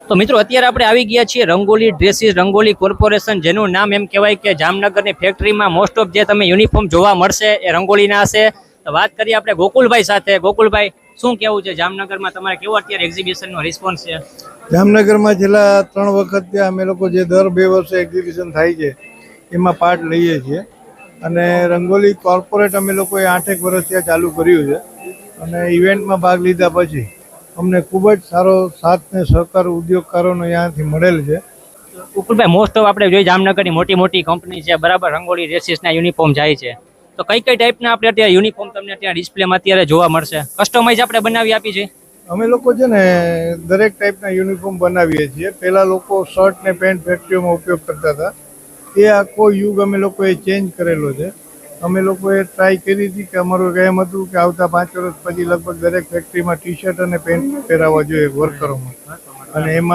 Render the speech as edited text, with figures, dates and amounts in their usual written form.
તો મિત્રો અત્યારે આપણે આવી ગયા છીએ રંગોલી ડ્રેસીસ રંગોલી કોર્પોરેશન, જેનું નામ એમ કહેવાય કે જામનગરની ફેક્ટરીમાં મોસ્ટ ઓફ જે તમે યુનિફોર્મ જોવા મળશે એ રંગોલીના હશે. તો વાત કરીએ આપણે ગોકુલભાઈ સાથે. ગોકુલભાઈ, શું કેવું છે જામનગરમાં તમારે કેવો અત્યારે એક્ઝિબિશનનો રિસ્પોન્સ છે? જામનગરમાં છેલ્લા 3 વખત ત્યાં અમે લોકો જે દર 2 વર્ષે એક્ઝિબિશન થાય છે એમાં પાર્ટ લઈએ છીએ. અને રંગોલી કોર્પોરેટ અમે લોકોએ 8 વર્ષ ત્યાં ચાલુ કર્યું છે. અને ઇવેન્ટમાં ભાગ લીધા પછી અમને ખૂબ જ સારો સાથ ને સહકાર ઉદ્યોગકારોનો ત્યાંથી મળેલ છે. ગોકુલભાઈ, મોસ્ટ ઓફ આપણે જોઈએ જામનગરની મોટી મોટી કંપની છે, બરાબર, રંગોલી ડ્રેસીસના યુનિફોર્મ જાય છે. તો કઈ કઈ ટાઈપના આપણે અત્યારે યુનિફોર્મ તમને ત્યાં ડિસ્પ્લેમાં અત્યારે જોવા મળશે? કસ્ટમાઇઝ આપણે બનાવી આપી છે. અમે લોકો છે ને દરેક ટાઈપના યુનિફોર્મ બનાવીએ છીએ. પહેલાં લોકો શર્ટ ને પેન્ટ ફેક્ટરીઓમાં ઉપયોગ કરતા હતા. એ આખો યુગ અમે લોકોએ ચેન્જ કરેલો છે. અમે લોકોએ ટ્રાય કરી હતી કે અમારું એમ હતું કે આવતા 5 વર્ષ પછી લગભગ દરેક ફેક્ટરીમાં ટી શર્ટ અને પેન્ટ પહેરાવવા જોઈએ વર્કરોમાં. અને એમાં